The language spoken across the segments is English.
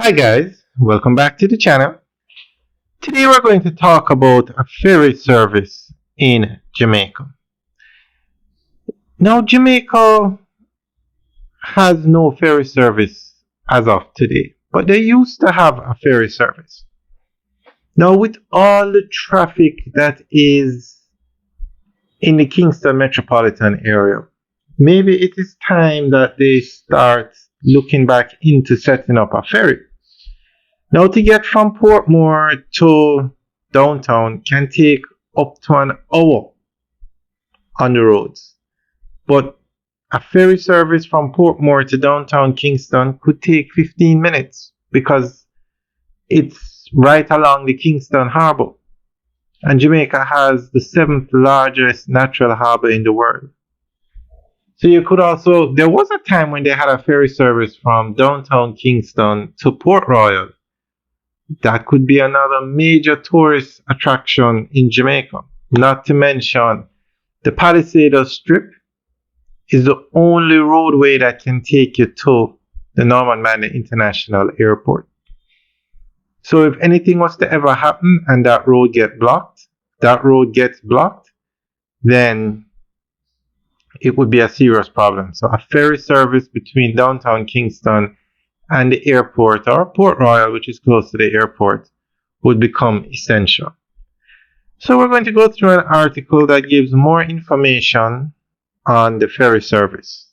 Hi guys, welcome back to the channel. Today we're going to talk about a ferry service in Jamaica. Now Jamaica has no ferry service as of today, but they used to have a ferry service. Now with all the traffic that is in the Kingston metropolitan area, maybe it is time that they start looking back into setting up a ferry. Now, to get from Portmore to downtown can take up to an hour on the roads. But a ferry service from Portmore to downtown Kingston could take 15 minutes because it's right along the Kingston Harbour. And Jamaica has the 7th largest natural harbour in the world. So there was a time when they had a ferry service from downtown Kingston to Port Royal. That could be another major tourist attraction in Jamaica. Not to mention, the Palisades Strip is the only roadway that can take you to the Norman Manley International Airport. So if anything was to ever happen and that road gets blocked, then it would be a serious problem. So a ferry service between downtown Kingston and the airport, or Port Royal, which is close to the airport, would become essential. So we're going to go through an article that gives more information on the ferry service.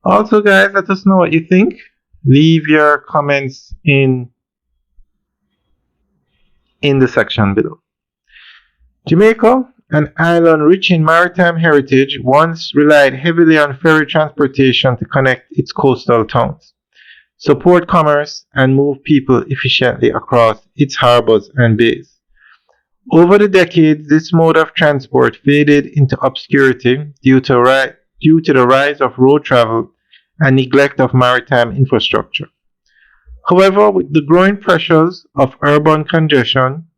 Also, guys, let us know what you think. Leave your comments in the section below. Jamaica, an island rich in maritime heritage, once relied heavily on ferry transportation to connect its coastal towns, support commerce, and move people efficiently across its harbors and bays. Over the decades, this mode of transport faded into obscurity due to the rise of road travel and neglect of maritime infrastructure. However, with the growing pressures of urban congestion,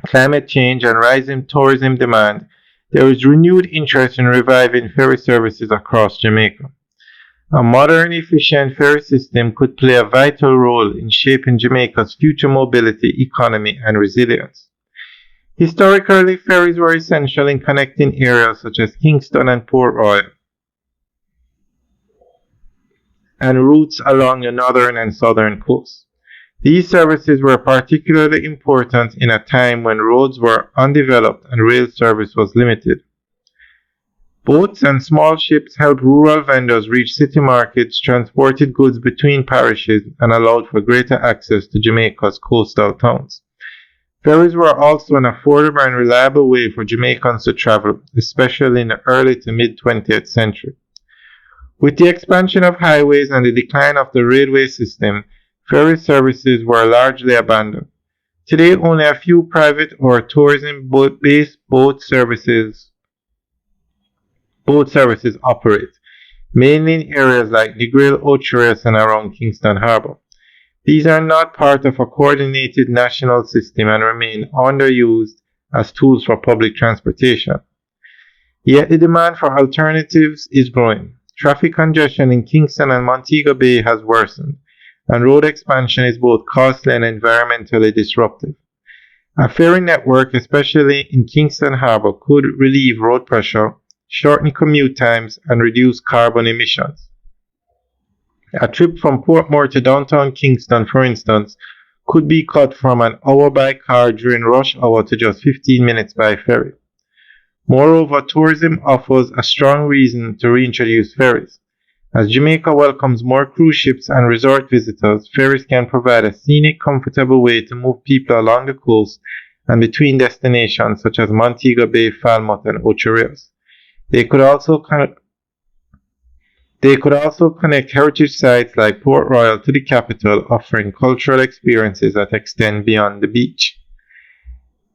climate change, and rising tourism demand, there is renewed interest in reviving ferry services across Jamaica. A modern, efficient ferry system could play a vital role in shaping Jamaica's future mobility, economy, and resilience. Historically, ferries were essential in connecting areas such as Kingston and Port Royal, and routes along the northern and southern coasts. These services were particularly important in a time when roads were undeveloped and rail service was limited. Boats and small ships helped rural vendors reach city markets, transported goods between parishes, and allowed for greater access to Jamaica's coastal towns. Ferries were also an affordable and reliable way for Jamaicans to travel, especially in the early to mid-20th century. With the expansion of highways and the decline of the railway system, ferry services were largely abandoned. Today, only a few private or tourism-based boat services operate, mainly in areas like Negril, Ocho-Rios, and around Kingston Harbour. These are not part of a coordinated national system and remain underused as tools for public transportation. Yet the demand for alternatives is growing. Traffic congestion in Kingston and Montego Bay has worsened, and road expansion is both costly and environmentally disruptive. A ferry network, especially in Kingston Harbour, could relieve road pressure, shorten commute times, and reduce carbon emissions. A trip from Portmore to downtown Kingston, for instance, could be cut from an hour by car during rush hour to just 15 minutes by ferry. Moreover, tourism offers a strong reason to reintroduce ferries. As Jamaica welcomes more cruise ships and resort visitors, ferries can provide a scenic, comfortable way to move people along the coast and between destinations such as Montego Bay, Falmouth, and Ocho-Rios. They could also connect heritage sites like Port Royal to the capital, offering cultural experiences that extend beyond the beach.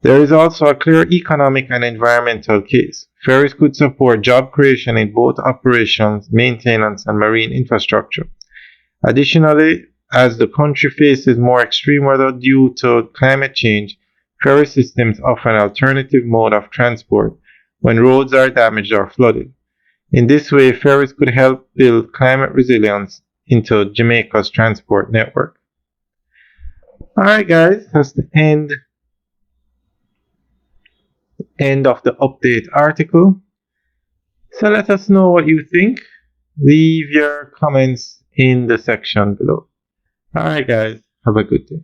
There is also a clear economic and environmental case. Ferries could support job creation in both operations, maintenance, and marine infrastructure. Additionally, as the country faces more extreme weather due to climate change, ferry systems offer an alternative mode of transport when roads are damaged or flooded. In this way, ferries could help build climate resilience into Jamaica's transport network. Alright guys, that's the end of the update article. So let us know what you think. Leave your comments in the section below. Alright guys, have a good day.